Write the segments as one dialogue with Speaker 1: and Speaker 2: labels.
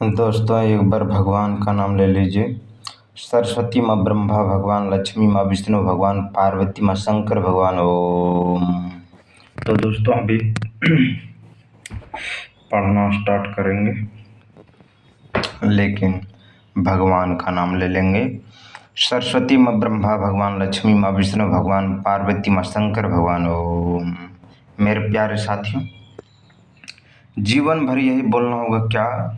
Speaker 1: दोस्तों, एक बार भगवान का नाम ले लीजिए। सरस्वती माँ ब्रह्मा भगवान, लक्ष्मी माँ विष्णु भगवान, पार्वती माँ शंकर भगवान। ओम। तो दोस्तों अभी पढ़ना स्टार्ट करेंगे, लेकिन भगवान का नाम ले लेंगे। सरस्वती माँ ब्रह्मा भगवान, लक्ष्मी माँ विष्णु भगवान, पार्वती माँ शंकर भगवान। ओम। मेरे प्यारे साथियों, जीवन भर यही बोलना होगा क्या?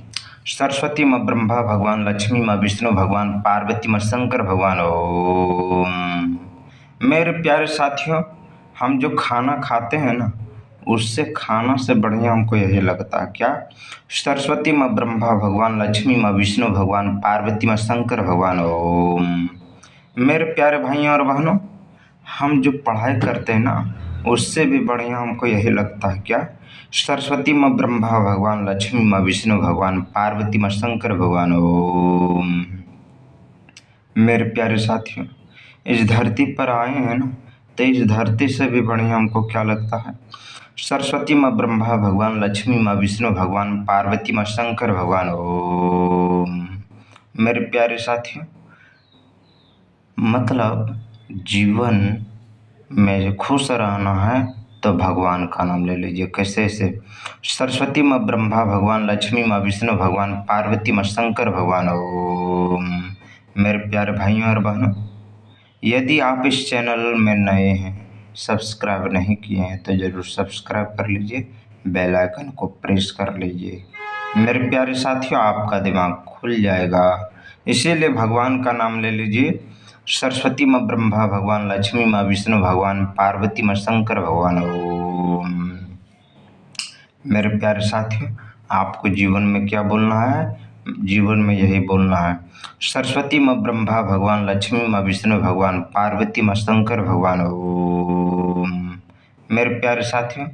Speaker 1: सरस्वती माँ ब्रह्मा भगवान, लक्ष्मी माँ विष्णु भगवान, पार्वती माँ शंकर भगवान। ओम। मेरे प्यारे साथियों, हम जो खाना खाते हैं ना, उससे खाना से बढ़िया हमको यही लगता है क्या? सरस्वती माँ ब्रह्मा भगवान, लक्ष्मी माँ विष्णु भगवान, पार्वती माँ शंकर भगवान। ओम। मेरे प्यारे भाइयों और बहनों, हम जो पढ़ाई करते हैं ना, उससे भी बढ़िया हमको यही लगता है क्या? सरस्वती माँ ब्रह्मा भगवान, लक्ष्मी माँ विष्णु भगवान, पार्वती माँ शंकर भगवान। ओम। मेरे प्यारे साथियों, इस धरती पर आए हैं ना, तो इस धरती से भी बढ़िया हमको क्या लगता है? सरस्वती माँ ब्रह्मा भगवान, लक्ष्मी माँ विष्णु भगवान, पार्वती माँ शंकर भगवान। ओम। मेरे प्यारे साथियों, मतलब जीवन में खुश रहना है तो भगवान का नाम ले लीजिए। कैसे ऐसे? सरस्वती माँ ब्रह्मा भगवान, लक्ष्मी माँ विष्णु भगवान, पार्वती माँ शंकर भगवान। ओम। मेरे प्यारे भाइयों और बहनों, यदि आप इस चैनल में नए हैं, सब्सक्राइब नहीं किए हैं, तो ज़रूर सब्सक्राइब कर लीजिए, बेल आइकन को प्रेस कर लीजिए। मेरे प्यारे साथियों, आपका दिमाग खुल जाएगा। इसीलिए भगवान का नाम ले लीजिए। सरस्वती माँ ब्रह्मा भगवान, लक्ष्मी माँ विष्णु भगवान, पार्वती माँ शंकर भगवान। ओम। मेरे प्यारे साथियों, आपको जीवन में क्या बोलना है? जीवन में यही बोलना है, सरस्वती माँ ब्रह्मा भगवान, लक्ष्मी माँ विष्णु भगवान, पार्वती माँ शंकर भगवान। ओम। मेरे प्यारे साथियों,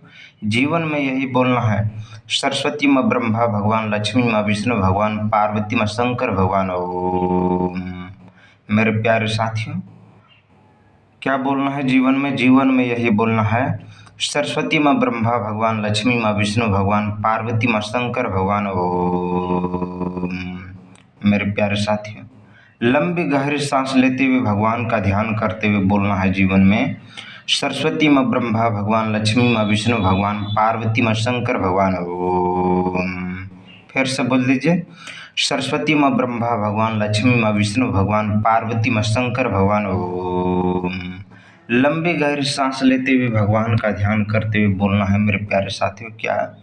Speaker 1: जीवन में यही बोलना है, सरस्वती माँ ब्रह्मा भगवान, लक्ष्मी माँ विष्णु भगवान, पार्वती माँ शंकर भगवान। ओम। मेरे प्यारे साथियों, क्या बोलना है जीवन में? जीवन में यही बोलना है, सरस्वती माँ ब्रह्मा भगवान, लक्ष्मी माँ विष्णु भगवान, पार्वती माँ शंकर भगवान। ओम। मेरे प्यारे साथियों, लंबी गहरी सांस लेते हुए भगवान का ध्यान करते हुए बोलना है जीवन में, सरस्वती माँ ब्रह्मा भगवान, लक्ष्मी माँ विष्णु भगवान, पार्वती माँ शंकर भगवान। ओम। फिर से बोल दीजिए, सरस्वती माँ ब्रह्मा भगवान, लक्ष्मी माँ विष्णु भगवान, पार्वती माँ शंकर भगवान। ओम। लंबी गहरी सांस लेते हुए भगवान का ध्यान करते हुए बोलना है मेरे प्यारे साथियों क्या?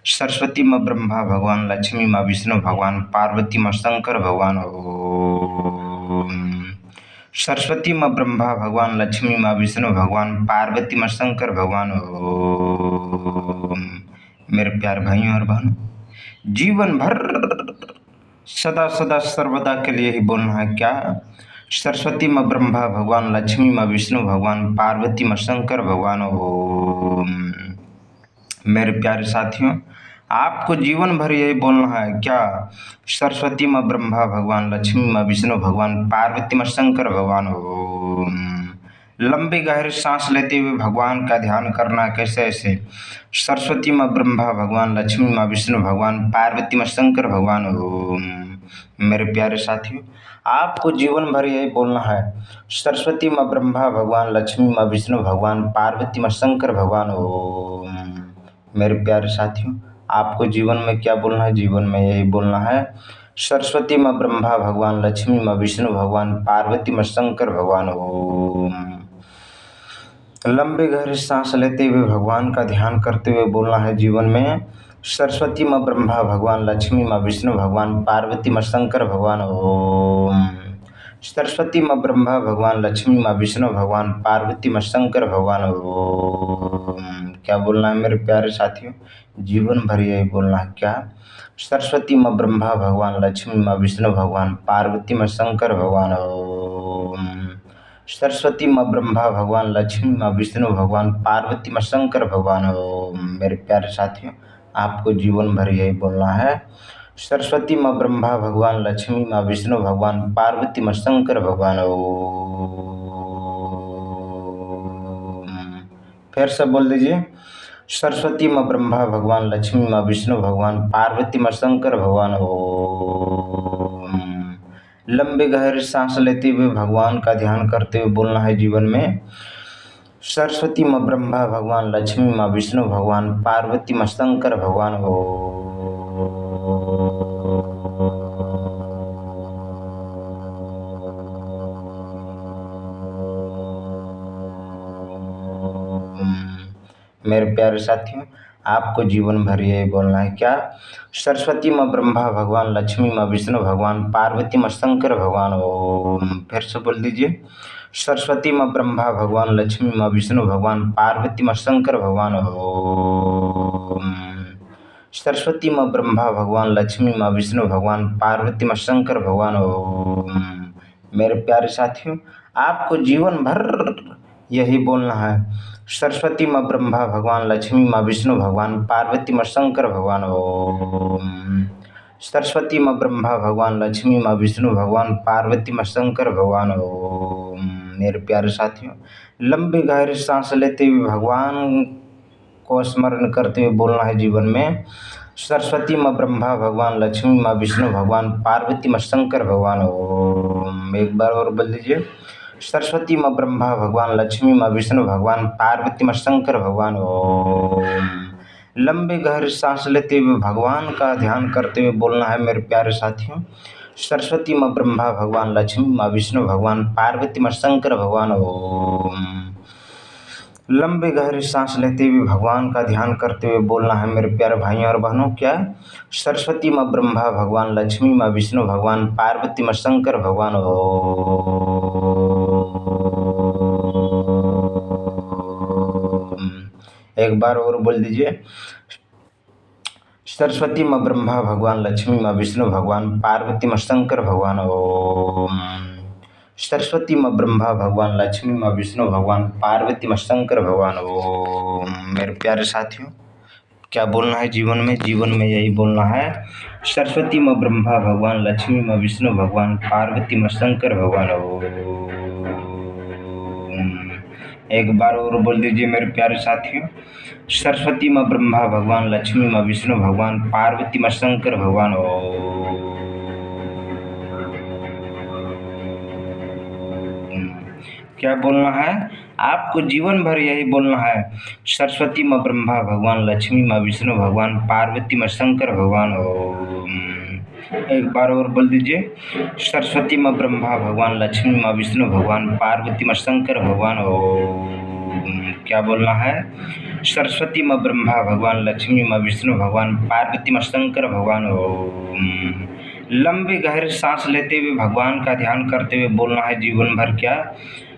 Speaker 1: सरस्वती माँ ब्रह्मा भगवान, लक्ष्मी माँ विष्णु भगवान, पार्वती माँ शंकर भगवान। ओम। सरस्वती माँ ब्रह्मा भगवान, लक्ष्मी माँ विष्णु भगवान, पार्वती माँ शंकर भगवान। ओम। मेरे प्यारे भाइयों और बहनों, जीवन भर सदा सदा सर्वदा के लिए ही बोलना है क्या? सरस्वती माँ ब्रह्मा भगवान, लक्ष्मी माँ विष्णु भगवान, पार्वती माँ शंकर भगवान। ओम। मेरे प्यारे साथियों, आपको जीवन भर यही बोलना है क्या? सरस्वती माँ ब्रह्मा भगवान, लक्ष्मी माँ विष्णु भगवान, पार्वती माँ शंकर भगवान। ओम। लंबी गहरी सांस लेते हुए भगवान का ध्यान करना कैसे? ऐसे, सरस्वती माँ ब्रह्मा भगवान, लक्ष्मी माँ विष्णु भगवान, पार्वती माँ शंकर भगवान। ओम। मेरे प्यारे साथियों, आपको जीवन भर यही बोलना है, सरस्वती माँ ब्रह्मा भगवान, लक्ष्मी माँ विष्णु भगवान, पार्वती माँ शंकर भगवान। ओम। मेरे प्यारे साथियों, आपको जीवन में क्या बोलना है? जीवन में यही बोलना है, सरस्वती माँ ब्रह्मा भगवान, लक्ष्मी माँ विष्णु भगवान, पार्वती माँ शंकर भगवान। ओम। लंबी गहरी सांस लेते हुए भगवान का ध्यान करते हुए बोलना है जीवन में, सरस्वती माँ ब्रह्मा भगवान, लक्ष्मी माँ विष्णु भगवान, पार्वती माँ शंकर भगवान। ओम। सरस्वती माँ ब्रह्मा भगवान, लक्ष्मी माँ विष्णु भगवान, पार्वती माँ शंकर भगवान। ओम। क्या बोलना है मेरे प्यारे साथियों? जीवन भर यही बोलना है क्या? सरस्वती माँ ब्रह्मा भगवान, लक्ष्मी माँ विष्णु भगवान, पार्वती माँ शंकर भगवान। ओम। सरस्वती माँ ब्रह्मा भगवान, लक्ष्मी माँ विष्णु भगवान, पार्वती माँ शंकर भगवान। ओम। मेरे प्यारे साथियों, आपको जीवन भर यही बोलना है, सरस्वती माँ ब्रह्मा भगवान, लक्ष्मी माँ विष्णु भगवान, पार्वती माँ शंकर भगवान। ओम। फिर से बोल दीजिए, सरस्वती माँ ब्रह्मा भगवान, लक्ष्मी माँ विष्णु भगवान, पार्वती माँ शंकर भगवान। ओम। लंबे गहरे सांस लेते हुए भगवान का ध्यान करते हुए बोलना है जीवन में। सरस्वती माँ ब्रह्मा भगवान, लक्ष्मी माँ विष्णु भगवान, पार्वती माँ शंकर भगवान। मेरे प्यारे साथियों, आपको जीवन भर यही बोलना है क्या? सरस्वती माँ ब्रह्मा भगवान, लक्ष्मी माँ विष्णु भगवान, पार्वती माँ शंकर भगवान। ओम। फिर से बोल दीजिए। सरस्वती माँ ब्रह्मा भगवान, लक्ष्मी माँ विष्णु भगवान, पार्वती माँ शंकर भगवान। ओम। सरस्वती माँ ब्रह्मा भगवान, लक्ष्मी माँ विष्णु भगवान, पार्वती माँ शंकर भगवान। ओम। मेरे प्यारे साथियों, आपको जीवन भर यही बोलना है। सरस्वती माँ ब्रह्मा भगवान, लक्ष्मी माँ विष्णु भगवान, पार्वती माँ शंकर भगवान। ओम। सरस्वती माँ ब्रह्मा भगवान, लक्ष्मी माँ विष्णु भगवान, पार्वती माँ शंकर भगवान। ओम। मेरे प्यारे साथियों, लंबे गहरे सांस लेते हुए भगवान को स्मरण करते हुए बोलना है जीवन में। सरस्वती माँ ब्रह्मा भगवान, लक्ष्मी माँ विष्णु भगवान, पार्वती माँ शंकर भगवान। ओम। एक बार और बोल दीजिए। सरस्वती माँ ब्रह्मा भगवान, लक्ष्मी माँ विष्णु भगवान, पार्वती माँ शंकर भगवान। ओम। लंबे गहरे सांस लेते हुए भगवान का ध्यान करते हुए बोलना है मेरे प्यारे साथियों। सरस्वती माँ ब्रह्मा भगवान, लक्ष्मी माँ विष्णु भगवान, पार्वती माँ शंकर भगवान। ओम। लंबे गहरे सांस लेते हुए भगवान का ध्यान करते हुए बोलना है मेरे प्यारे भाइयों और बहनों क्या? सरस्वती माँ ब्रह्मा भगवान, लक्ष्मी माँ विष्णु भगवान, पार्वती माँ शंकर भगवान। ओम। एक बार और बोल दीजिए। सरस्वती माँ ब्रह्मा भगवान, लक्ष्मी माँ विष्णु भगवान, पार्वती माँ शंकर भगवान। ओम। सरस्वती माँ ब्रह्मा भगवान, लक्ष्मी माँ विष्णु भगवान, पार्वती माँ शंकर भगवान। ओम। मेरे प्यारे साथियों, क्या बोलना है जीवन में? जीवन में यही बोलना है। सरस्वती माँ ब्रह्मा भगवान, लक्ष्मी माँ विष्णु भगवान, पार्वती माँ शंकर भगवान। ओम। एक बार और बोल दीजिए मेरे प्यारे साथियों। सरस्वती माँ ब्रह्मा भगवान, लक्ष्मी माँ विष्णु भगवान, पार्वती माँ शंकर भगवान। क्या बोलना है? आपको जीवन भर यही बोलना है। सरस्वती माँ ब्रह्मा भगवान, लक्ष्मी माँ विष्णु भगवान, पार्वती माँ शंकर भगवान। ओम। एक बार और बोल दीजिए। सरस्वती माँ ब्रह्मा भगवान, लक्ष्मी माँ विष्णु भगवान, पार्वती माँ शंकर भगवान। ओम। क्या बोलना है? सरस्वती माँ ब्रह्मा भगवान, लक्ष्मी माँ विष्णु भगवान, पार्वती माँ शंकर भगवान। ओम। लंबे गहरे सांस लेते हुए भगवान का ध्यान करते हुए बोलना है जीवन भर क्या?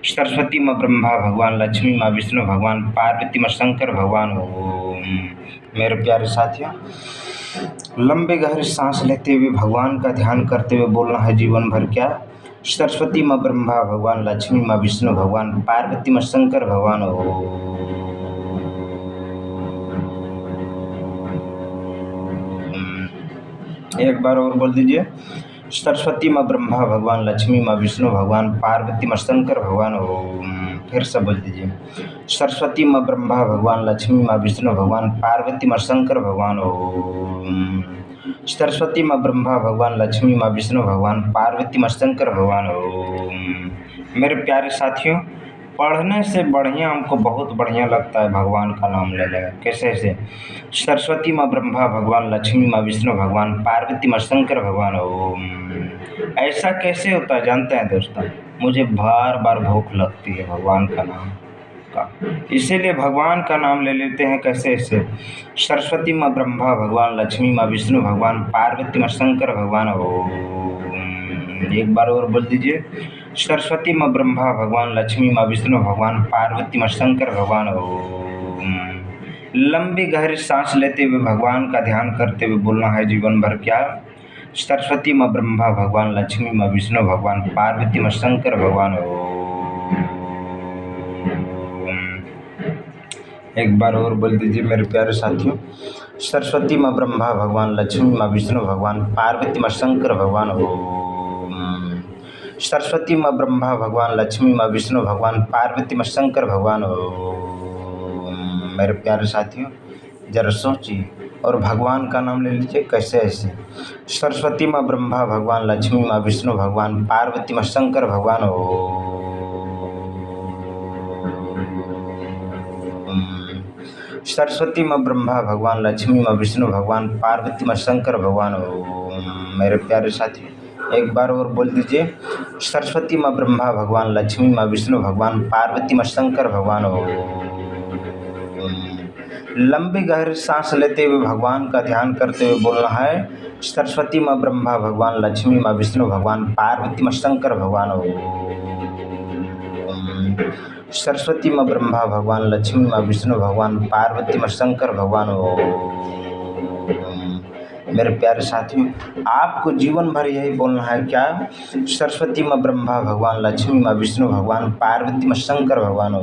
Speaker 1: सरस्वती माँ ब्रह्मा भगवान, लक्ष्मी माँ विष्णु भगवान, पार्वती माँ शंकर भगवान। ओम। मेरे प्यारे साथियों, लंबे गहरे सांस लेते हुए भगवान का ध्यान करते हुए बोलना है जीवन भर क्या? सरस्वती माँ ब्रह्मा भगवान, लक्ष्मी माँ विष्णु भगवान, पार्वती माँ शंकर भगवान। एक बार और बोल दीजिए। सरस्वती माँ ब्रह्मा भगवान, लक्ष्मी माँ विष्णु भगवान, पार्वती माँ शंकर भगवान। ओम। फिर से बोल दीजिए। सरस्वती माँ ब्रह्मा भगवान, लक्ष्मी माँ विष्णु भगवान, पार्वती माँ शंकर भगवान। ओम। सरस्वती माँ ब्रह्मा भगवान, लक्ष्मी माँ विष्णु भगवान, पार्वती माँ शंकर भगवान। ओम। मेरे प्यारे साथियों, पढ़ने से बढ़िया हमको बहुत बढ़िया लगता है भगवान का नाम ले लेगा। कैसे से? सरस्वती माँ ब्रह्मा भगवान, लक्ष्मी माँ विष्णु भगवान, पार्वती माँ शंकर भगवान। ओम। ऐसा कैसे होता है जानते हैं दोस्तों? मुझे बार बार भूख लगती है भगवान का नाम का, इसीलिए भगवान का नाम ले लेते हैं। कैसे ऐसे? सरस्वती माँ ब्रह्मा भगवान, लक्ष्मी माँ विष्णु भगवान, पार्वती माँ शंकर भगवान। ओम। एक बार और बोल दीजिए। सरस्वती माँ ब्रह्मा भगवान, लक्ष्मी माँ विष्णु भगवान, पार्वती माँ शंकर भगवान। ओम। लंबी गहरी सांस लेते हुए भगवान का ध्यान करते हुए बोलना है जीवन भर क्या? सरस्वती माँ ब्रह्मा भगवान, लक्ष्मी माँ विष्णु भगवान, पार्वती माँ शंकर भगवान। एक बार और बोल दीजिए मेरे प्यारे साथियों। सरस्वती माँ ब्रह्मा भगवान, लक्ष्मी माँ विष्णु भगवान, पार्वती माँ शंकर भगवान। ओम। सरस्वती माँ ब्रह्मा भगवान, लक्ष्मी माँ विष्णु भगवान, पार्वती माँ शंकर भगवान। ओम। मेरे प्यारे साथियों, जरा सोचिए और भगवान का नाम ले लीजिए। कैसे ऐसे? सरस्वती माँ ब्रह्मा भगवान, लक्ष्मी माँ विष्णु भगवान, पार्वती माँ शंकर भगवान। सरस्वती माँ ब्रह्मा भगवान, लक्ष्मी माँ विष्णु भगवान, पार्वती माँ शंकर भगवान। मेरे प्यारे साथियों, एक बार और बोल दीजिए। सरस्वती माँ ब्रह्मा भगवान, लक्ष्मी माँ विष्णु भगवान, पार्वती माँ शंकर भगवान। लंबी गहरी सांस लेते हुए भगवान का ध्यान करते हुए बोलना है। सरस्वती माँ ब्रह्मा भगवान, लक्ष्मी माँ विष्णु भगवान, पार्वती माँ शंकर भगवान। सरस्वती माँ ब्रह्मा भगवान, लक्ष्मी माँ विष्णु भगवान, पार्वती माँ शंकर भगवान। मेरे प्यारे साथियों, आपको जीवन भर यही बोलना है। क्या? सरस्वती माँ ब्रह्मा भगवान, लक्ष्मी माँ विष्णु भगवान, पार्वती माँ शंकर भगवान।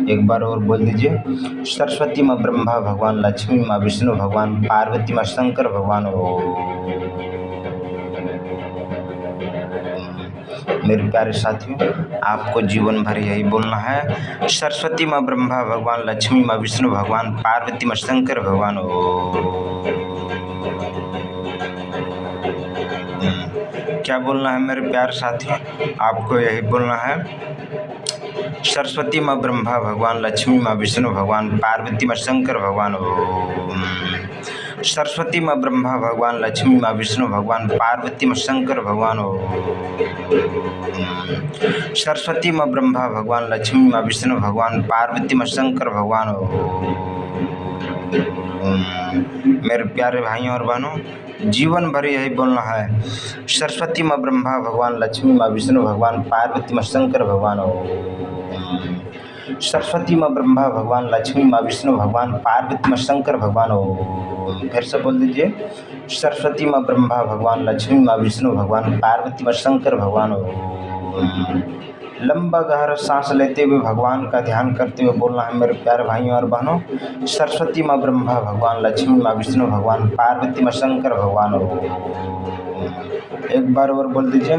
Speaker 1: एक बार और बोल दीजिए। सरस्वती माँ ब्रह्मा भगवान, लक्ष्मी माँ विष्णु भगवान, पार्वती माँ शंकर भगवान। मेरे प्यारे साथियों, आपको जीवन भर यही बोलना है। सरस्वती माँ ब्रह्मा भगवान, लक्ष्मी माँ विष्णु भगवान, पार्वती माँ शंकर भगवान। क्या बोलना है मेरे प्यारे साथियों? आपको यही बोलना है। सरस्वती माँ ब्रह्मा भगवान, लक्ष्मी माँ विष्णु भगवान, पार्वती माँ शंकर भगवान। सरस्वती माँ ब्रह्मा भगवान, लक्ष्मी माँ विष्णु भगवान, पार्वती माँ शंकर भगवान। सरस्वती माँ ब्रह्मा भगवान, लक्ष्मी माँ विष्णु भगवान, पार्वती माँ शंकर भगवान। मेरे प्यारे भाइयों और बहनों, जीवन भर यही बोलना है। सरस्वती माँ ब्रह्मा भगवान, लक्ष्मी माँ विष्णु भगवान, पार्वती माँ शंकर भगवान। सरस्वती माँ ब्रह्मा भगवान, लक्ष्मी माँ विष्णु भगवान, पार्वती माँ शंकर भगवान। फिर से बोल दीजिए। सरस्वती माँ ब्रह्मा भगवान, लक्ष्मी माँ विष्णु भगवान, पार्वती माँ शंकर भगवान। लंबा गहरा सांस लेते हुए भगवान का ध्यान करते हुए बोलना है मेरे प्यारे भाइयों और बहनों। सरस्वती माँ ब्रह्मा भगवान, लक्ष्मी माँ विष्णु भगवान, पार्वती माँ शंकर भगवान। एक बार और बोल दीजिए।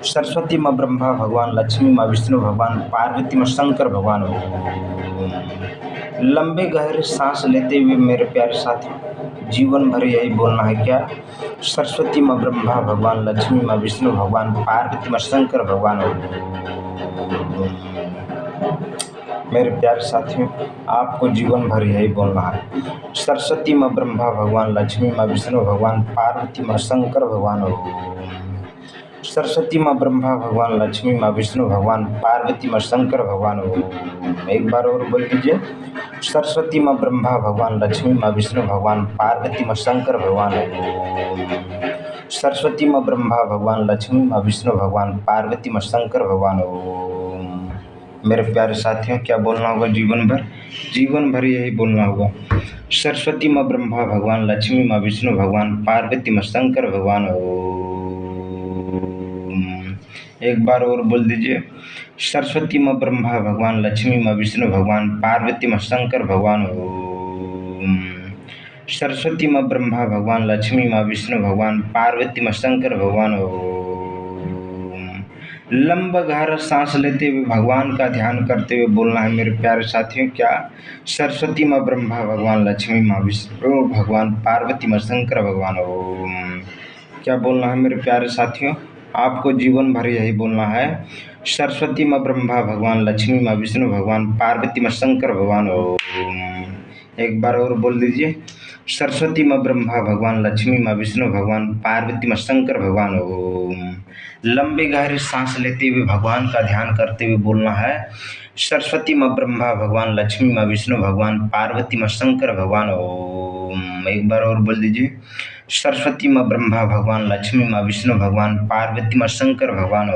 Speaker 1: सरस्वती माँ ब्रह्मा भगवान, लक्ष्मी माँ विष्णु भगवान, पार्वती माँ शंकर भगवान। लंबे गहरे सांस लेते हुए मेरे प्यारे साथियों, जीवन भर यही बोलना है। क्या? सरस्वती माँ ब्रह्मा भगवान, लक्ष्मी माँ विष्णु भगवान, पार्वती माँ शंकर भगवान। मेरे प्यारे साथियों, आपको जीवन भर यही बोलना है। सरस्वती माँ ब्रह्मा भगवान, लक्ष्मी माँ विष्णु भगवान, पार्वती माँ शंकर भगवान। सरस्वती माँ ब्रह्मा भगवान, लक्ष्मी माँ विष्णु भगवान, पार्वती माँ शंकर भगवान। एक बार और बोल दीजिए। सरस्वती माँ ब्रह्मा भगवान, लक्ष्मी माँ विष्णु भगवान, पार्वती माँ शंकर भगवान। सरस्वती माँ ब्रह्मा भगवान, लक्ष्मी माँ विष्णु भगवान, पार्वती माँ शंकर भगवान। मेरे प्यारे साथियों, क्या बोलना होगा जीवन भर? जीवन भर यही बोलना होगा। सरस्वती माँ ब्रह्मा भगवान, लक्ष्मी माँ विष्णु भगवान, पार्वती माँ शंकर भगवान। एक बार और बोल दीजिए। सरस्वती माँ ब्रह्मा भगवान, लक्ष्मी माँ विष्णु भगवान, पार्वती माँ शंकर भगवान। सरस्वती माँ ब्रह्मा भगवान, लक्ष्मी माँ विष्णु भगवान, पार्वती माँ शंकर भगवान। लंबा गहरा सांस लेते हुए भगवान का ध्यान करते हुए बोलना है मेरे प्यारे साथियों। क्या? सरस्वती माँ ब्रह्मा भगवान, लक्ष्मी माँ विष्णु भगवान, पार्वती माँ शंकर भगवान। क्या बोलना है मेरे प्यारे साथियों? आपको जीवन भर यही बोलना है। सरस्वती माँ ब्रह्मा भगवान, लक्ष्मी माँ विष्णु भगवान, पार्वती माँ शंकर भगवान। एक बार और बोल दीजिए। सरस्वती माँ ब्रह्मा भगवान, लक्ष्मी माँ विष्णु भगवान, पार्वती माँ शंकर भगवान। लंबे गहरे सांस लेते हुए भगवान का ध्यान करते हुए बोलना है। सरस्वती माँ ब्रह्मा भगवान, लक्ष्मी माँ विष्णु भगवान, पार्वती माँ शंकर भगवान। एक बार और बोल दीजिए। सरस्वती माँ ब्रह्मा भगवान, लक्ष्मी माँ विष्णु भगवान, पार्वती माँ शंकर भगवान।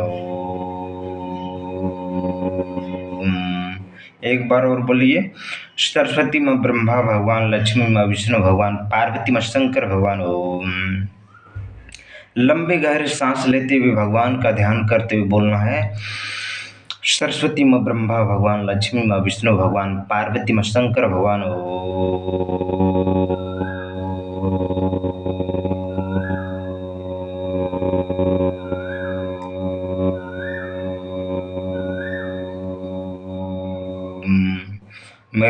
Speaker 1: एक बार और बोलिए। सरस्वती माँ ब्रह्मा भगवान, लक्ष्मी माँ विष्णु भगवान, पार्वती माँ शंकर भगवान। लंबे गहरे सांस लेते हुए भगवान का ध्यान करते हुए बोलना है। सरस्वती माँ ब्रह्मा भगवान, लक्ष्मी माँ विष्णु भगवान, पार्वती माँ शंकर भगवान।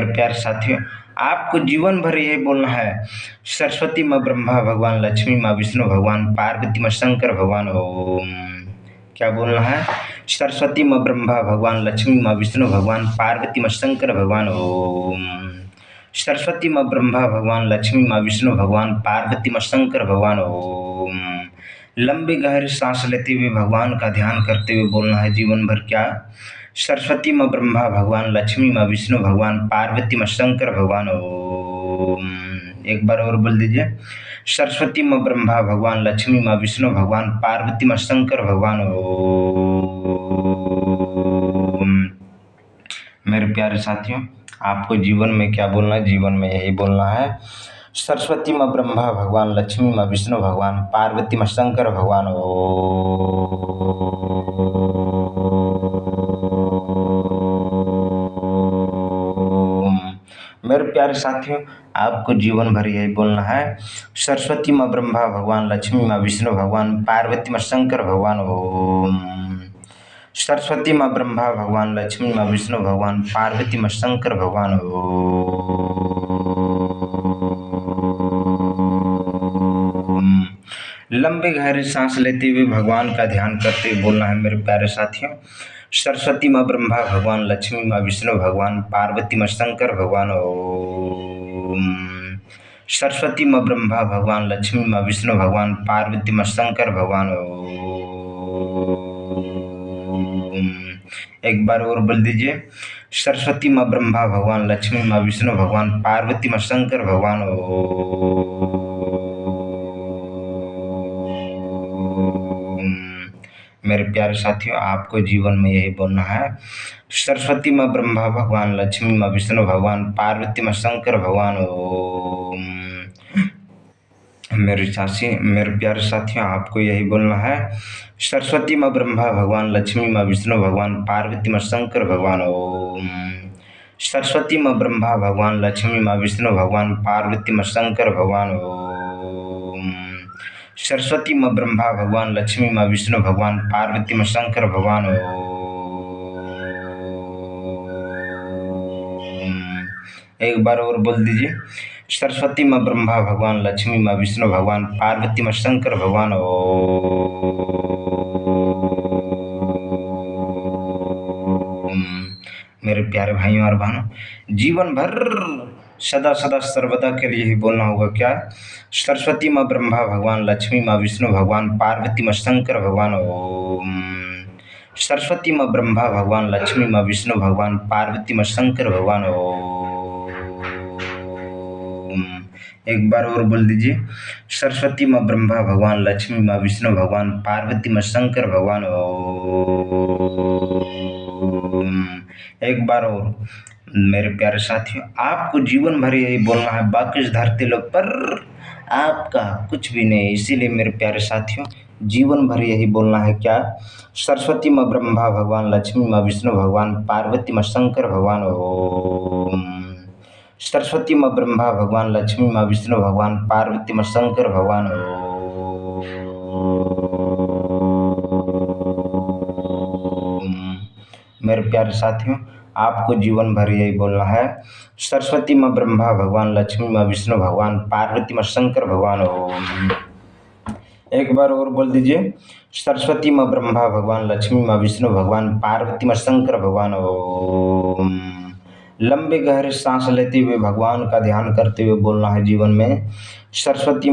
Speaker 1: मेरे प्यारे साथियों, आपको जीवन भर यही बोलना है, सरस्वती माँ ब्रह्मा भगवान, लक्ष्मी माँ विष्णु भगवान, पार्वती माँ शंकर भगवान ओम। क्या बोलना है? सरस्वती माँ ब्रह्मा भगवान, लक्ष्मी माँ विष्णु भगवान, पार्वती माँ शंकर भगवान ओम। सरस्वती माँ ब्रह्मा भगवान, लक्ष्मी माँ विष्णु भगवान, पार्वती माँ शंकर भगवान ओम। लंबी गहरी सांस लेते हुए भगवान का ध्यान करते हुए बोलना है जीवन भर क्या? सरस्वती माँ ब्रह्मा भगवान, लक्ष्मी माँ विष्णु भगवान, पार्वती माँ शंकर भगवान ओम। एक बार और बोल दीजिए, सरस्वती माँ ब्रह्मा भगवान, लक्ष्मी माँ विष्णु भगवान, पार्वती माँ शंकर भगवान ओम। मेरे प्यारे साथियों, आपको जीवन में क्या बोलना है? जीवन में यही बोलना है, सरस्वती माँ ब्रह्मा भगवान, लक्ष्मी माँ विष्णु भगवान, पार्वती माँ शंकर भगवान ओम। मेरे प्यारे साथियों, आपको जीवन भर यही बोलना है, सरस्वती माँ ब्रह्मा भगवान, लक्ष्मी माँ विष्णु भगवान, पार्वती माँ शंकर भगवान ओम। सरस्वती माँ ब्रह्मा भगवान, लक्ष्मी माँ विष्णु भगवान, पार्वती माँ शंकर भगवान ओम। लंबे गहरे सांस लेते हुए भगवान का ध्यान करते हुए बोलना है मेरे प्यारे साथियों, सरस्वती माँ ब्रह्मा भगवान, लक्ष्मी माँ विष्णु भगवान, पार्वती माँ शंकर भगवान ओम। सरस्वती माँ ब्रह्मा भगवान, लक्ष्मी माँ विष्णु भगवान, पार्वती माँ शंकर भगवान ओम। एक बार और बोल दीजिए, सरस्वती माँ ब्रह्मा भगवान, लक्ष्मी माँ विष्णु भगवान, पार्वती माँ शंकर भगवान ओम। मेरे प्यारे साथियों, आपको जीवन में यही बोलना है, सरस्वती माँ ब्रह्मा भगवान, लक्ष्मी माँ विष्णु भगवान, पार्वती माँ शंकर भगवान ओम। मेरे प्यारे साथियों, आपको यही बोलना है, सरस्वती माँ ब्रह्मा भगवान, लक्ष्मी माँ विष्णु भगवान, पार्वती माँ शंकर भगवान ओम। सरस्वती माँ ब्रह्मा भगवान, लक्ष्मी माँ विष्णु भगवान, पार्वती माँ शंकर भगवान ओम। सरस्वती माँ ब्रह्मा भगवान, लक्ष्मी माँ विष्णु भगवान, पार्वती माँ शंकर भगवान ओम। एक बार और बोल दीजिए, सरस्वती माँ ब्रह्मा भगवान, लक्ष्मी माँ विष्णु भगवान, पार्वती माँ शंकर भगवान ओम। मेरे प्यारे भाइयों और बहनों, जीवन भर सदा सदा सर्वदा के लिए ही बोलना होगा क्या? सरस्वती माँ ब्रह्मा भगवान, लक्ष्मी माँ विष्णु भगवान, पार्वती माँ शंकर भगवान ओम। सरस्वती माँ ब्रह्मा भगवान, लक्ष्मी माँ विष्णु भगवान, पार्वती माँ शंकर भगवान ओम। एक बार और बोल दीजिए, सरस्वती माँ ब्रह्मा भगवान, लक्ष्मी माँ विष्णु भगवान, पार्वती माँ शंकर भगवान ओम। एक बार और। मेरे प्यारे साथियों, आपको जीवन भर यही बोलना है, बाकी इस धरती लोक पर आपका कुछ भी नहीं, इसीलिए मेरे प्यारे साथियों, जीवन भर यही बोलना है क्या? सरस्वती माँ ब्रह्मा भगवान, लक्ष्मी माँ विष्णु भगवान, पार्वती माँ शंकर भगवान ओम। सरस्वती माँ ब्रह्मा भगवान, लक्ष्मी माँ विष्णु भगवान, पार्वती माँ शंकर भगवान ओम। मेरे प्यारे साथियों, आपको जीवन भर यही बोलना है, सरस्वती माँ ब्रह्मा भगवान, लक्ष्मी माँ विष्णु भगवान, पार्वती माँ शंकर भगवान ओम। एक बार और बोल दीजिए, सरस्वती माँ ब्रह्मा भगवान, लक्ष्मी माँ विष्णु भगवान, पार्वती माँ शंकर भगवान ओम। लंबे गहरे सांस लेते हुए भगवान का ध्यान करते हुए बोलना है जीवन में, सरस्वती